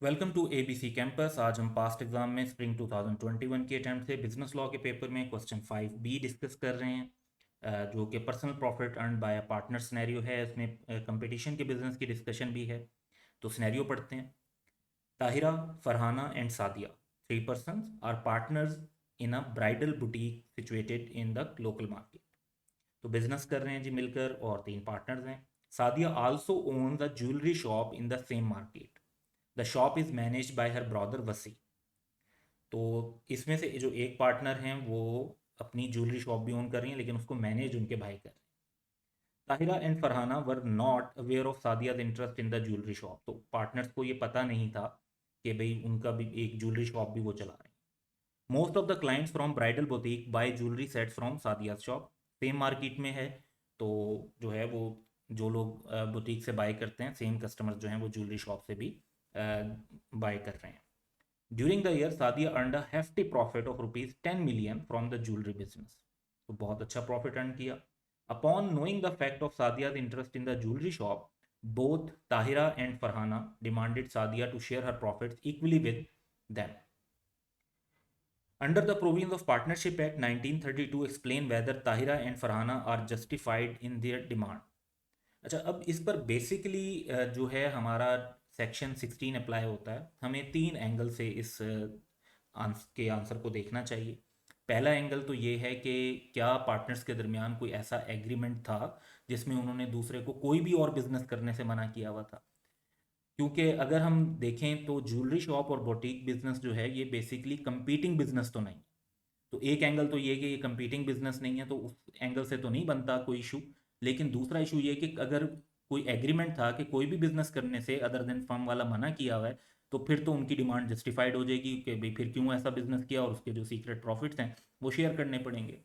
Welcome to ABC campus. आज हम past exam में स्प्रिंग 2021 के अटैम्प्ट से बिजनेस लॉ के पेपर में क्वेश्चन 5B डिस्कस कर रहे हैं, जो कि personal profit earn by a partner scenario है। इसमें कंपटीशन के बिजनेस की डिस्कशन भी है। तो सिनेरियो पढ़ते हैं। Tahira, Farhana and Sadia, three persons are partners in a bridal boutique situated in the local market. तो बिजनेस कर रहे हैं जी मिलकर और तीन पार्टनर्स हैं। Sadia also owns a jewellery shop in the same market. The shop is managed by her brother Wasi. तो इसमें से जो एक पार्टनर हैं वो अपनी ज्वेलरी शॉप भी ओन कर रही हैं, लेकिन उसको मैनेज उनके भाई कर रहे हैं। Tahira and Farhana were not aware of Sadia's interest in the jewellery shop. तो पार्टनर्स को ये पता नहीं था कि भाई उनका भी एक ज्वेलरी शॉप भी वो चला रहे हैं। Most of the clients from bridal boutique buy jewellery sets from Sadia's shop. Same market में है, तो जो है वो जो लोग बुटीक से बाय करते हैं, सेम कस्टमर्स जो हैं वो ज्वेलरी शॉप से भी बाय कर रहे हैं। During the year Sadia earned a hefty profit of ₹10 million from the jewellery business. तो बहुत अच्छा प्रॉफिट अर्न किया। Upon knowing the fact of Sadia's interest in the jewellery shop, both Tahira and Farhana demanded Sadia to share her profits equally with them. Under the provisions of Partnership Act 1932 explain whether Tahira and Farhana are justified in their demand. अच्छा, अब इस पर basically जो है हमारा section 16 apply होता है। हमें तीन एंगल से इस के आंसर को देखना चाहिए। पहला एंगल तो ये है कि क्या पार्टनर्स के दरमियान कोई ऐसा एग्रीमेंट था जिसमें उन्होंने दूसरे को कोई भी और बिजनेस करने से मना किया हुआ था। क्योंकि अगर हम देखें तो ज्वेलरी शॉप और बुटीक बिजनेस जो है ये बेसिकली कंपीटिंग बिजनेस तो नहीं। तो एक एंगल तो ये कि ये कंपीटिंग बिजनेस नहीं है, तो उस एंगल से तो नहीं बनता कोई इशू। लेकिन दूसरा इशू ये कि अगर कोई एग्रीमेंट था कि कोई भी बिजनेस करने से अदर देन फर्म वाला मना किया हुआ है, तो फिर तो उनकी डिमांड जस्टिफाइड हो जाएगी कि भाई फिर क्यों ऐसा बिजनेस किया, और उसके जो सीक्रेट प्रॉफिट्स हैं वो शेयर करने पड़ेंगे।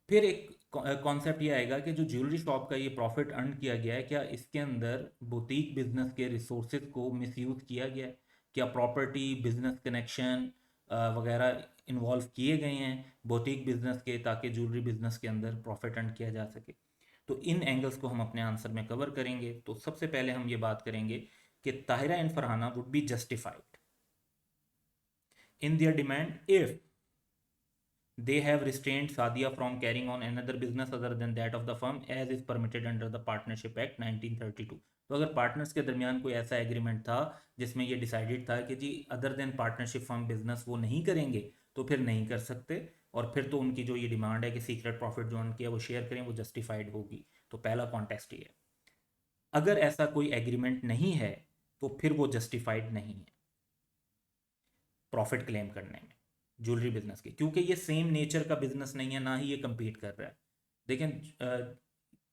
फिर एक कॉन्सेप्ट ये आएगा कि जो ज्वेलरी शॉप का ये प्रॉफिट अर्न किया गया है, क्या इसके अंदर बुटीक बिजनेस के रिसोर्सेज को मिसयूज किया गया है? क्या प्रॉपर्टी बिजनेस कनेक्शन वगैरह इन्वॉल्व किए गए हैं बुटीक बिजनेस के, ताकि ज्वेलरी बिजनेस के अंदर प्रॉफिट अर्न किया जा सके? तो इन एंगल्स को हम अपने आंसर में कवर करेंगे। तो सबसे पहले हम ये बात करेंगे कि Tahira and Farhana would be justified in their demand if they have restrained Sadia from carrying on another business other than that of the firm as is permitted under the Partnership Act 1932। तो अगर पार्टनर्स के दरमियान कोई ऐसा agreement था जिसमें ये decided था कि जी other than partnership firm business वो नहीं करेंगे, तो फिर नहीं कर सकते। और फिर तो उनकी जो ये डिमांड है कि सीक्रेट प्रॉफिट जो उनकी है वो शेयर करें, वो जस्टिफाइड होगी। तो पहला कॉन्टेक्स्ट ये है। अगर ऐसा कोई एग्रीमेंट नहीं है तो फिर वो जस्टिफाइड नहीं है प्रॉफिट क्लेम करने में ज्वेलरी बिजनेस के, क्योंकि ये सेम नेचर का बिजनेस नहीं है, ना ही ये compete कर रहा है। देखें,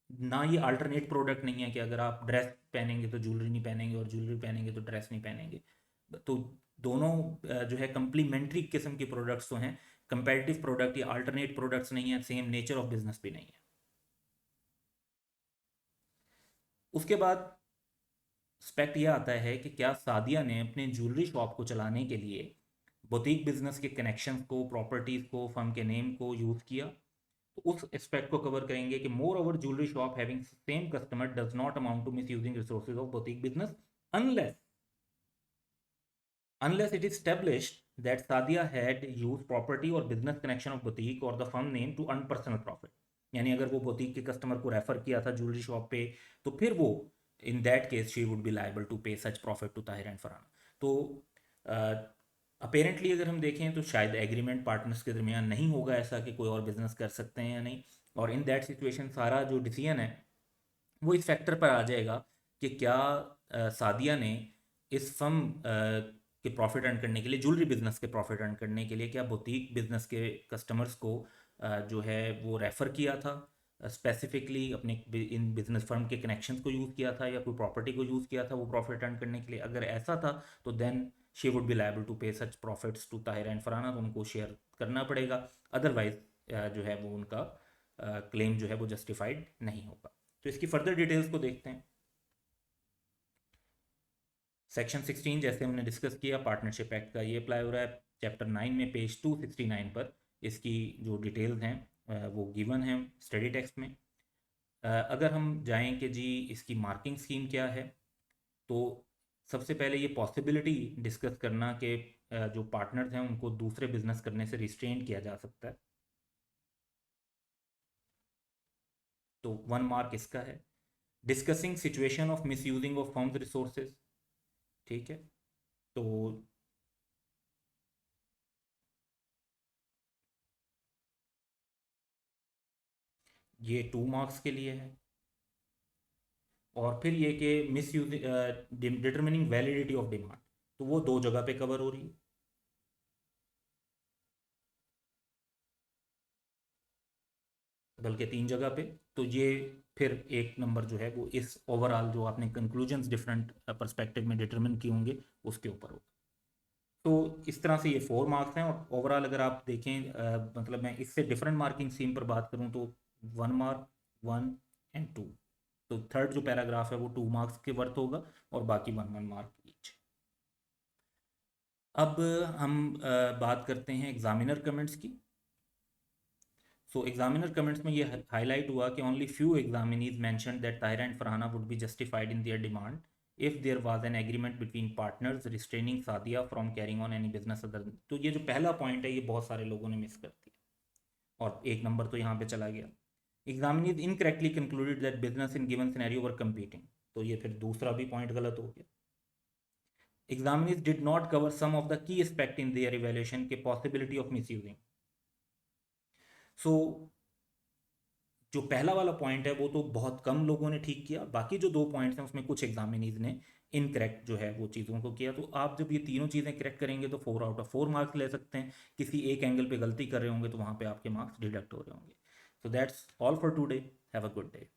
ना ये अल्टरनेट प्रोडक्ट नहीं है कि अगर आप ड्रेस पहनेंगे तो ज्वेलरी नहीं पहनेंगे और ज्वेलरी पहनेंगे तो ड्रेस नहीं पहनेंगे। तो दोनों जो है कंप्लीमेंट्री किस्म के प्रोडक्ट्स तो हैं। कंपेरेटिव प्रोडक्ट या अल्टरनेट प्रोडक्ट्स नहीं है, सेम नेचर ऑफ बिजनेस भी नहीं है। उसके बाद स्पेक्ट ये आता है कि क्या सादिया ने अपने ज्वेलरी शॉप को चलाने के लिए बुटीक बिजनेस के कनेक्शंस को, प्रॉपर्टीज को, फर्म के नेम को यूज़ किया। तो उस एस्पेक्ट को कवर करेंगे कि moreover jewellery shop having same customer does not amount to misusing resources of boutique business unless unless it is established that Sadia had used property or business connection of boutique or the firm name to earn personal profit। यानी अगर वो boutique के customer को refer किया था jewellery shop पे, तो फिर वो in that case she would be liable to pay such profit to Tahir and Farhana. तो अपेरेंटली अगर हम देखें तो शायद एग्रीमेंट पार्टनर्स के दरमियान नहीं होगा ऐसा कि कोई और बिजनेस कर सकते हैं या नहीं। और इन दैट सिचुएशन सारा जो डिसीजन है वो इस फैक्टर पर आ जाएगा कि क्या सादिया ने इस फर्म के प्रॉफिट अर्न करने के लिए, ज्वेलरी बिजनेस के प्रॉफिट अर्न करने के लिए, क्या बुटीक बिजनेस के कस्टमर्स को जो है वो रेफ़र किया था स्पेसिफिकली अपने इन बिजनेस फर्म के कनेक्शंस को यूज़ किया था, या कोई प्रॉपर्टी को यूज़ किया था वो प्रॉफिट अर्न करने के लिए। अगर ऐसा था तो then she would be liable to pay such profits to Tahira and Farhana, तो उनको शेयर करना पड़ेगा। अदरवाइज जो है वो उनका क्लेम जो है वो जस्टिफाइड नहीं होगा। तो इसकी फर्दर डिटेल्स को देखते हैं। सेक्शन 16 जैसे हमने डिस्कस किया पार्टनरशिप एक्ट का, ये अप्लाई हो रहा है। चैप्टर 9 में पेज 269 पर इसकी जो डिटेल्स हैं वो गिवन हैं स्टडी टेक्स्ट में। अगर हम जाएं कि जी इसकी मार्किंग स्कीम क्या है, तो सबसे पहले ये पॉसिबिलिटी डिस्कस करना कि जो पार्टनर्स हैं उनको दूसरे बिजनेस करने से रिस्ट्रेन किया जा सकता है, तो 1 मार्क इसका है। Discussing situation of miss using of firms resources, ठीक है, तो ये 2 मार्क्स के लिए है। और फिर ये कि miss use determining validity of demand, तो वो 2 जगह पे कवर हो रही है, बल्कि 3 जगह पे। तो ये फिर 1 नंबर जो है वो इस ओवरऑल जो आपने कंक्लूजन्स डिफरेंट पर्सपेक्टिव में डिटरमिन किए होंगे उसके ऊपर होगा। तो इस तरह से ये 4 मार्क्स हैं। और ओवरऑल अगर आप देखें मतलब मैं इससे डिफरेंट मार्किंग स्कीम पर बात करूं तो 1 मार्क, 1 एंड 2, तो थर्ड जो पैराग्राफ है वो 2 मार्क्स के वर्थ होगा और बाकी 1 1 मार्क ईच। अब हम बात करते हैं एग्जामिनर कमेंट्स की। सो एग्जामिनर कमेंट्स में ये हाईलाइट हुआ कि only few examinees mentioned that Tahira and Farhana would be justified in their demand if there was an agreement between partners restraining Sadia from carrying on any business other. तो ये जो पहला point है ये बहुत सारे लोगों ने मिस कर दिया और 1 नंबर तो यहाँ पे चला गया। Examinees incorrectly concluded that business in given scenario were competing, तो ये फिर दूसरा भी पॉइंट गलत हो गया। Examinees did not cover some of the key aspect in their evaluation के possibility of misusing. So जो पहला वाला पॉइंट है वो तो बहुत कम लोगों ने ठीक किया, बाकी जो 2 पॉइंट्स हैं उसमें कुछ एग्जामिनीज ने इनकरेक्ट जो है वो चीज़ों को किया। तो आप जब ये तीनों चीज़ें करेक्ट करेंगे तो 4 आउट ऑफ 4 मार्क्स ले सकते हैं। किसी एक एंगल पे गलती कर रहे होंगे तो वहाँ पे आपके मार्क्स डिडक्ट हो रहे होंगे। So that's all for today, have a good day.